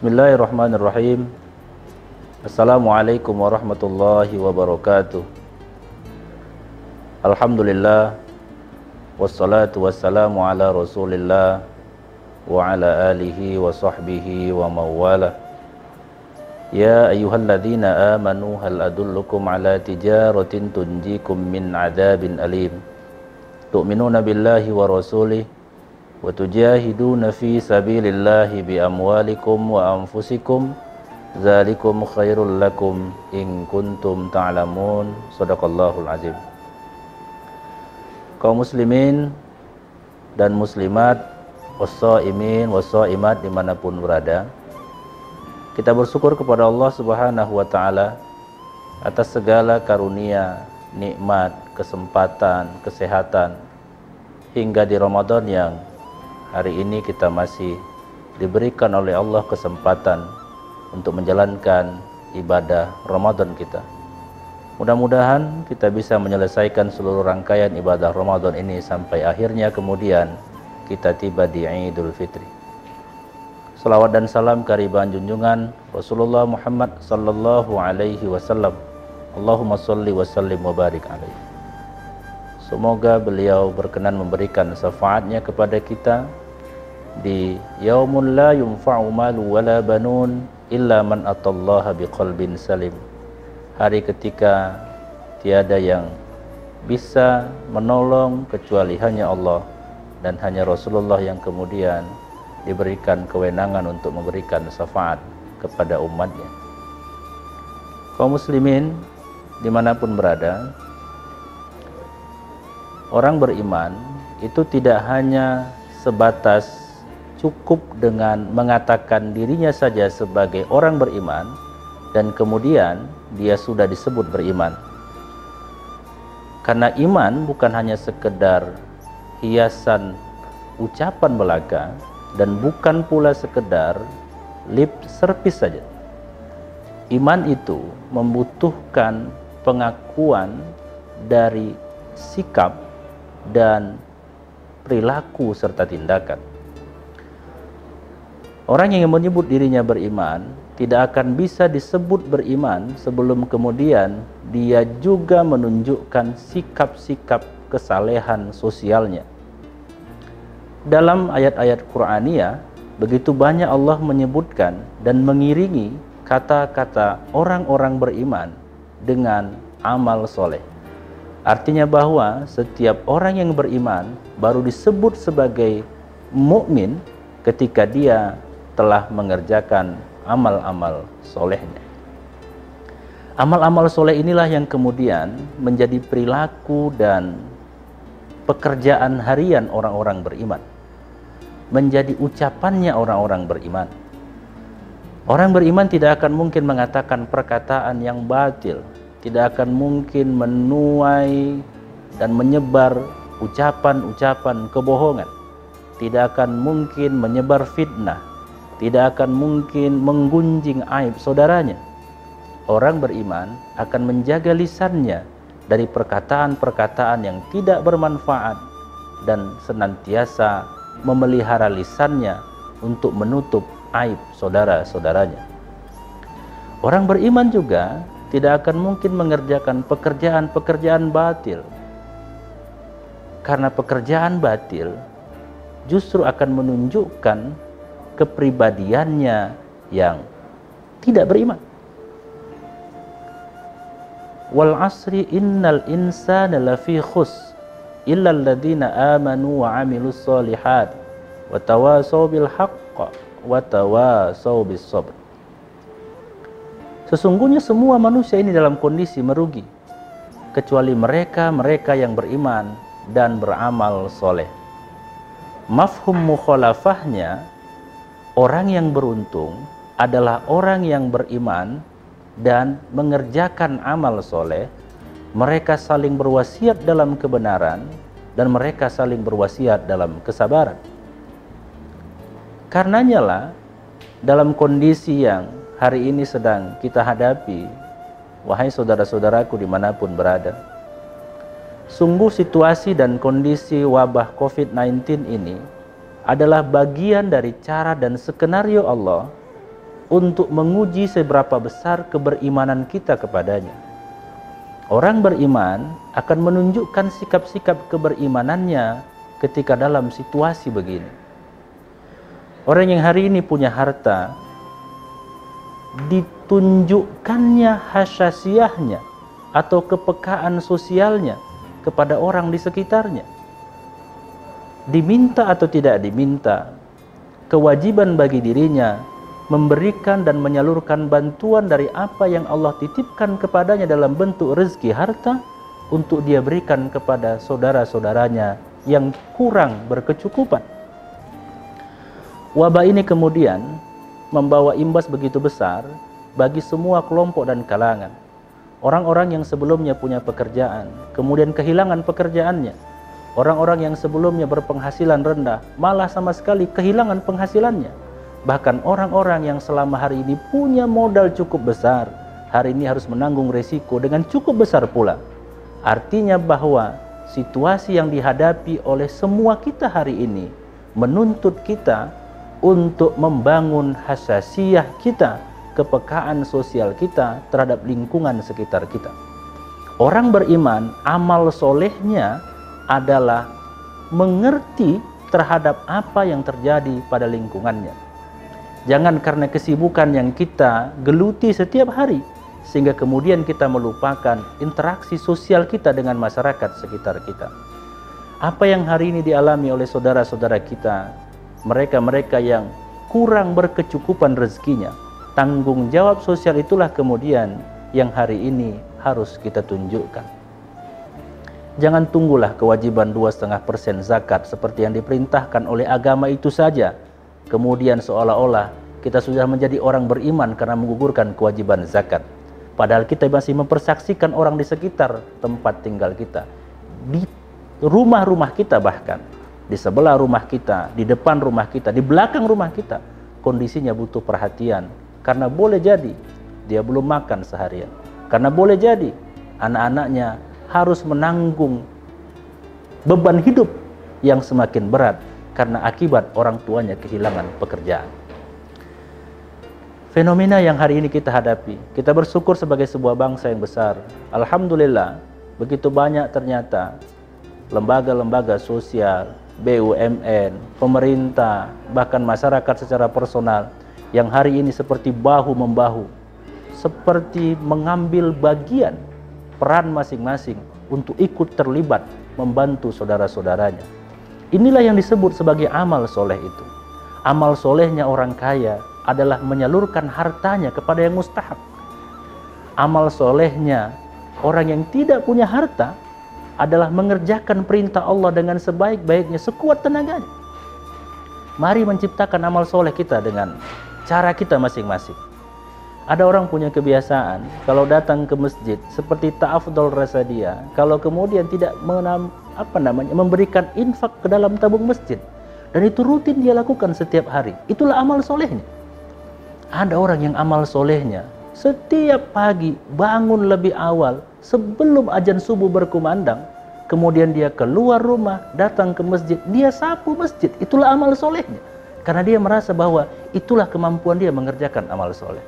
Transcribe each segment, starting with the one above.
Bismillahirrahmanirrahim. Assalamualaikum warahmatullahi wabarakatuh. Alhamdulillah, wassalatu wassalamu ala rasulillah wa ala alihi wa sahbihi wa mawala. Ya ayyuhalladzina amanu hal adullukum ala tijaratin tunjikum min adzabin alim. Tu'minuna billahi wa rasulih wa tujahiduna fi sabilillahi bi amwalikum wa anfusikum dzalikum khairul lakum in kuntum ta'lamun. Shadaqallahul azim. Kaum muslimin dan muslimat, wassaimin wassaimat dimanapun berada, kita bersyukur kepada Allah Subhanahu wa ta'ala atas segala karunia, nikmat, kesempatan, kesehatan hingga di Ramadan yang hari ini kita masih diberikan oleh Allah kesempatan untuk menjalankan ibadah Ramadan kita. Mudah-mudahan kita bisa menyelesaikan seluruh rangkaian ibadah Ramadan ini sampai akhirnya kemudian kita tiba di Idul Fitri. Salawat dan salam kehadiran junjungan Rasulullah Muhammad sallallahu alaihi wasallam. Allahumma sholli wa sallim wa barik alaihi. Semoga beliau berkenan memberikan syafaatnya kepada kita di yaumul la yunfa'u malu wala banun illa man atallaha biqalbin salim. Hari ketika tiada yang bisa menolong kecuali hanya Allah dan hanya Rasulullah yang kemudian diberikan kewenangan untuk memberikan syafaat kepada umatnya. Kaum muslimin dimanapun berada, orang beriman itu tidak hanya sebatas cukup dengan mengatakan dirinya saja sebagai orang beriman dan kemudian dia sudah disebut beriman. Karena iman bukan hanya sekedar hiasan ucapan belaka dan bukan pula sekedar lip service saja. Iman itu membutuhkan pengakuan dari sikap dan perilaku serta tindakan. Orang yang menyebut dirinya beriman tidak akan bisa disebut beriman sebelum kemudian dia juga menunjukkan sikap-sikap kesalehan sosialnya. Dalam ayat-ayat Qur'aniyah begitu banyak Allah menyebutkan dan mengiringi kata-kata orang-orang beriman dengan amal soleh. Artinya bahwa setiap orang yang beriman baru disebut sebagai mukmin ketika dia telah mengerjakan amal-amal solehnya. Amal-amal soleh inilah yang kemudian menjadi perilaku dan pekerjaan harian orang-orang beriman, menjadi ucapannya orang-orang beriman. Orang beriman tidak akan mungkin mengatakan perkataan yang batil, tidak akan mungkin menuai dan menyebar ucapan-ucapan kebohongan, tidak akan mungkin menyebar fitnah, tidak akan mungkin menggunjing aib saudaranya. Orang beriman akan menjaga lisannya dari perkataan-perkataan yang tidak bermanfaat dan senantiasa memelihara lisannya untuk menutup aib saudara-saudaranya. Orang beriman juga tidak akan mungkin mengerjakan pekerjaan-pekerjaan batil, karena pekerjaan batil justru akan menunjukkan kepribadiannya yang tidak beriman. Wal asri innal insana lafi khus illa alladzina amanu wa amilus solihat wa tawasaw bil haqq wa tawasaw bis sabr. Sesungguhnya semua manusia ini dalam kondisi merugi kecuali mereka yang beriman dan beramal soleh. Mafhum mukhalafahnya, orang yang beruntung adalah orang yang beriman dan mengerjakan amal soleh. Mereka saling berwasiat dalam kebenaran dan mereka saling berwasiat dalam kesabaran. Karenanya lah, dalam kondisi yang hari ini sedang kita hadapi, wahai saudara-saudaraku dimanapun berada, sungguh situasi dan kondisi wabah COVID-19 ini adalah bagian dari cara dan skenario Allah untuk menguji seberapa besar keberimanan kita kepadanya. Orang beriman akan menunjukkan sikap-sikap keberimanannya ketika dalam situasi begini. Orang yang hari ini punya harta, ditunjukkannya hasyasiyahnya atau kepekaan sosialnya kepada orang di sekitarnya. Diminta atau tidak diminta, kewajiban bagi dirinya memberikan dan menyalurkan bantuan dari apa yang Allah titipkan kepadanya dalam bentuk rezeki harta untuk dia berikan kepada saudara-saudaranya yang kurang berkecukupan. Wabah ini kemudian membawa imbas begitu besar bagi semua kelompok dan kalangan. Orang-orang yang sebelumnya punya pekerjaan, kemudian kehilangan pekerjaannya. Orang-orang yang sebelumnya berpenghasilan rendah, malah sama sekali kehilangan penghasilannya. Bahkan orang-orang yang selama hari ini punya modal cukup besar, hari ini harus menanggung resiko dengan cukup besar pula. Artinya bahwa situasi yang dihadapi oleh semua kita hari ini menuntut kita untuk membangun hassasiyah kita, kepekaan sosial kita terhadap lingkungan sekitar kita. Orang beriman, amal solehnya adalah mengerti terhadap apa yang terjadi pada lingkungannya. Jangan karena kesibukan yang kita geluti setiap hari, sehingga kemudian kita melupakan interaksi sosial kita dengan masyarakat sekitar kita. Apa yang hari ini dialami oleh saudara-saudara kita, mereka-mereka yang kurang berkecukupan rezekinya, tanggung jawab sosial itulah kemudian yang hari ini harus kita tunjukkan. Jangan tunggulah kewajiban 2,5% zakat seperti yang diperintahkan oleh agama itu saja, kemudian seolah-olah kita sudah menjadi orang beriman karena menggugurkan kewajiban zakat. Padahal kita masih mempersaksikan orang di sekitar tempat tinggal kita, di rumah-rumah kita, bahkan di sebelah rumah kita, di depan rumah kita, di belakang rumah kita, kondisinya butuh perhatian. Karena boleh jadi dia belum makan seharian, karena boleh jadi anak-anaknya harus menanggung beban hidup yang semakin berat karena akibat orang tuanya kehilangan pekerjaan. Fenomena yang hari ini kita hadapi, kita bersyukur sebagai sebuah bangsa yang besar. Alhamdulillah, begitu banyak ternyata lembaga-lembaga sosial, BUMN, pemerintah, bahkan masyarakat secara personal yang hari ini seperti bahu-membahu, seperti mengambil bagian peran masing-masing untuk ikut terlibat membantu saudara-saudaranya. Inilah yang disebut sebagai amal soleh itu. Amal solehnya orang kaya adalah menyalurkan hartanya kepada yang mustahak. Amal solehnya orang yang tidak punya harta adalah mengerjakan perintah Allah dengan sebaik-baiknya, sekuat tenaganya. Mari menciptakan amal soleh kita dengan cara kita masing-masing. Ada orang punya kebiasaan kalau datang ke masjid seperti ta'afdol rasa dia, kalau kemudian tidak memberikan infak ke dalam tabung masjid, dan itu rutin dia lakukan setiap hari, itulah amal solehnya. Ada orang yang amal solehnya setiap pagi bangun lebih awal sebelum azan subuh berkumandang, kemudian dia keluar rumah datang ke masjid, dia sapu masjid, itulah amal solehnya. Karena dia merasa bahwa itulah kemampuan dia mengerjakan amal soleh.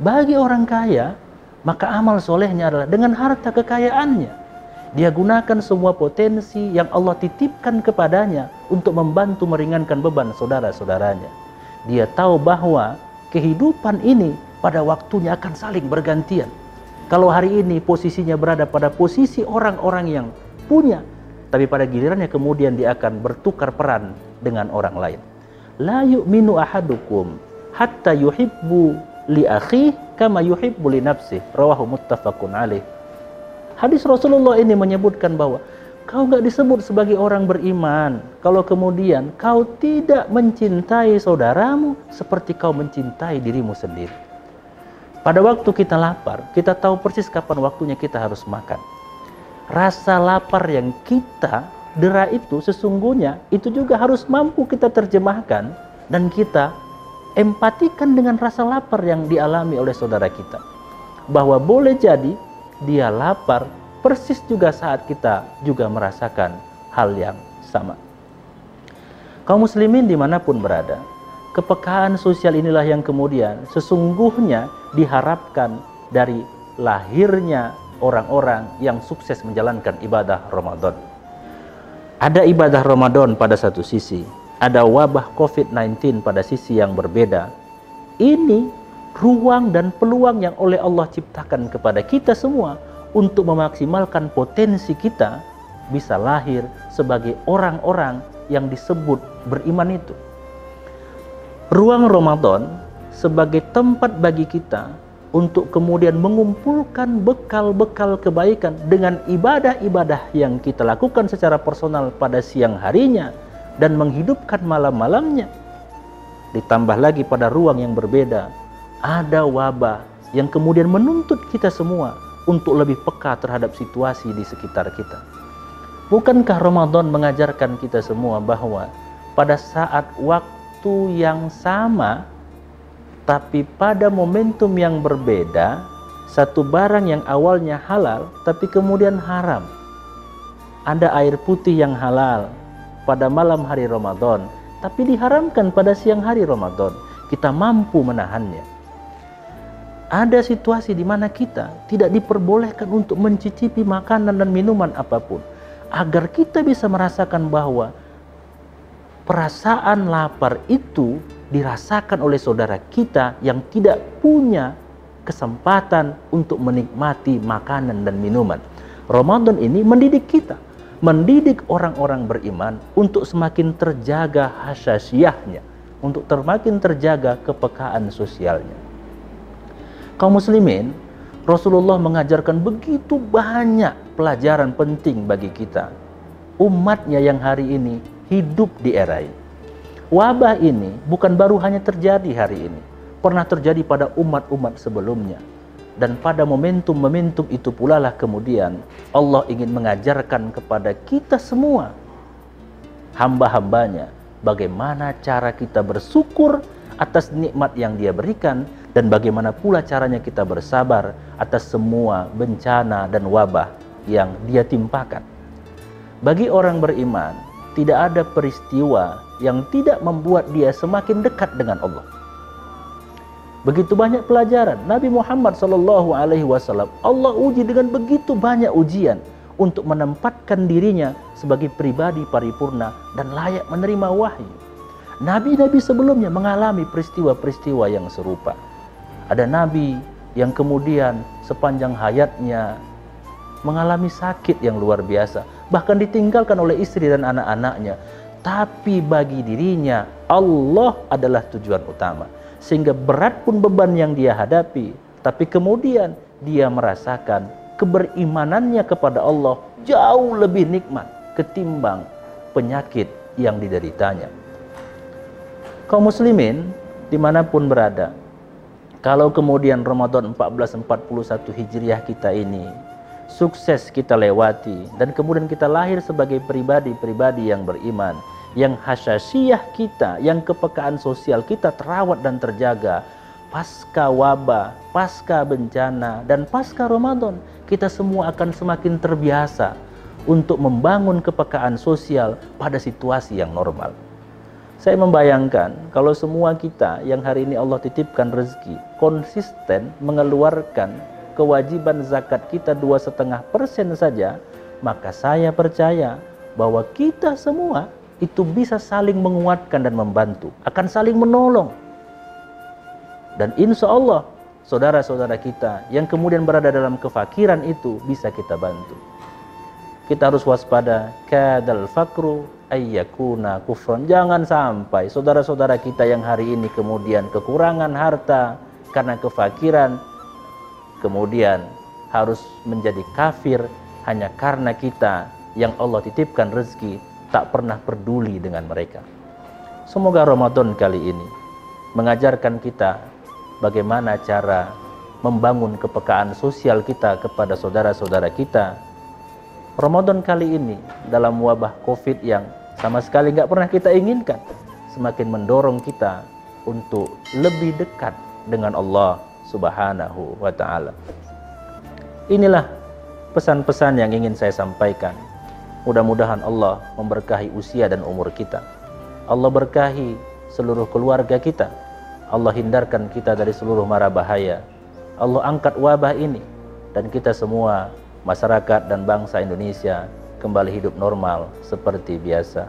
Bagi orang kaya, maka amal solehnya adalah dengan harta kekayaannya dia gunakan semua potensi yang Allah titipkan kepadanya untuk membantu meringankan beban saudara-saudaranya. Dia tahu bahwa kehidupan ini pada waktunya akan saling bergantian. Kalau hari ini posisinya berada pada posisi orang-orang yang punya, tapi pada gilirannya kemudian dia akan bertukar peran dengan orang lain. La yu'minu ahadukum hatta yuhibbu li akhihi kama yuhibbu li nafsihi, rawahu muttafaqun alaih. Hadis Rasulullah ini menyebutkan bahwa kau nggak disebut sebagai orang beriman kalau kemudian kau tidak mencintai saudaramu seperti kau mencintai dirimu sendiri. Pada waktu kita lapar, kita tahu persis kapan waktunya kita harus makan. Rasa lapar yang kita dera itu sesungguhnya itu juga harus mampu kita terjemahkan dan kita empatikan dengan rasa lapar yang dialami oleh saudara kita. Bahwa boleh jadi dia lapar persis juga saat kita juga merasakan hal yang sama. Kaum muslimin dimanapun berada, Kepekaan sosial inilah yang kemudian sesungguhnya diharapkan dari lahirnya orang-orang yang sukses menjalankan ibadah Ramadan. Ada ibadah Ramadan pada satu sisi, ada wabah COVID-19 pada sisi yang berbeda. Ini ruang dan peluang yang oleh Allah ciptakan kepada kita semua untuk memaksimalkan potensi kita bisa lahir sebagai orang-orang yang disebut beriman itu. Ruang Ramadan sebagai tempat bagi kita untuk kemudian mengumpulkan bekal-bekal kebaikan dengan ibadah-ibadah yang kita lakukan secara personal pada siang harinya dan menghidupkan malam-malamnya. Ditambah lagi pada ruang yang berbeda, ada wabah yang kemudian menuntut kita semua untuk lebih peka terhadap situasi di sekitar kita. Bukankah Ramadan mengajarkan kita semua bahwa pada saat waktu yang sama, tapi pada momentum yang berbeda, satu barang yang awalnya halal, tapi kemudian haram. Ada air putih yang halal pada malam hari Ramadan, tapi diharamkan pada siang hari Ramadan. Kita mampu menahannya. Ada situasi di mana kita tidak diperbolehkan untuk mencicipi makanan dan minuman apapun, agar kita bisa merasakan bahwa perasaan lapar itu dirasakan oleh saudara kita yang tidak punya kesempatan untuk menikmati makanan dan minuman. Ramadan ini mendidik kita, mendidik orang-orang beriman untuk semakin terjaga hasyasiyahnya, untuk semakin terjaga kepekaan sosialnya. Kaum muslimin, Rasulullah mengajarkan begitu banyak pelajaran penting bagi kita, umatnya yang hari ini hidup di era ini. Wabah ini bukan baru hanya terjadi hari ini, pernah terjadi pada umat-umat sebelumnya. Dan pada momentum-momentum itu pula lah kemudian Allah ingin mengajarkan kepada kita semua, hamba-hambanya, bagaimana cara kita bersyukur atas nikmat yang Dia berikan, dan bagaimana pula caranya kita bersabar atas semua bencana dan wabah yang Dia timpakan. Bagi orang beriman, tidak ada peristiwa yang tidak membuat dia semakin dekat dengan Allah. Begitu banyak pelajaran Nabi Muhammad SAW, Allah uji dengan begitu banyak ujian untuk menempatkan dirinya sebagai pribadi paripurna dan layak menerima wahyu. Nabi-nabi sebelumnya mengalami peristiwa-peristiwa yang serupa. Ada nabi yang kemudian sepanjang hayatnya mengalami sakit yang luar biasa, bahkan ditinggalkan oleh istri dan anak-anaknya. Tapi bagi dirinya Allah adalah tujuan utama, sehingga berat pun beban yang dia hadapi, tapi kemudian dia merasakan keberimanannya kepada Allah jauh lebih nikmat ketimbang penyakit yang dideritanya. Kaum muslimin dimanapun berada, kalau kemudian Ramadan 1441 Hijriah kita ini sukses kita lewati, dan kemudian kita lahir sebagai pribadi-pribadi yang beriman, yang hasyasiyah kita, yang kepekaan sosial kita terawat dan terjaga, pasca wabah, pasca bencana, dan pasca Ramadan, kita semua akan semakin terbiasa untuk membangun kepekaan sosial pada situasi yang normal. Saya membayangkan kalau semua kita yang hari ini Allah titipkan rezeki konsisten mengeluarkan kewajiban zakat kita 2,5% saja, maka saya percaya bahwa kita semua itu bisa saling menguatkan dan membantu, akan saling menolong. Dan insya Allah saudara-saudara kita yang kemudian berada dalam kefakiran itu bisa kita bantu. Kita harus waspada, kadal fakru ayyakuna kufran. Jangan sampai saudara-saudara kita yang hari ini kemudian kekurangan harta karena kefakiran, kemudian harus menjadi kafir hanya karena kita yang Allah titipkan rezeki tak pernah peduli dengan mereka. Semoga Ramadan kali ini mengajarkan kita bagaimana cara membangun kepekaan sosial kita kepada saudara-saudara kita. Ramadan kali ini dalam wabah COVID yang sama sekali nggak pernah kita inginkan, semakin mendorong kita untuk lebih dekat dengan Allah Subhanahu wa ta'ala. Inilah pesan-pesan yang ingin saya sampaikan. Mudah-mudahan Allah memberkahi usia dan umur kita. Allah berkahi seluruh keluarga kita. Allah hindarkan kita dari seluruh mara bahaya. Allah angkat wabah ini dan kita semua, masyarakat dan bangsa Indonesia, kembali hidup normal seperti biasa.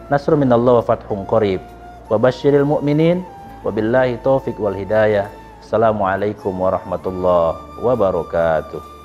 Nasrun minallah wa fathun qarib. Wa basyiril mu'minin. Wabillahi taufiq wal hidayah. Assalamualaikum warahmatullahi wabarakatuh.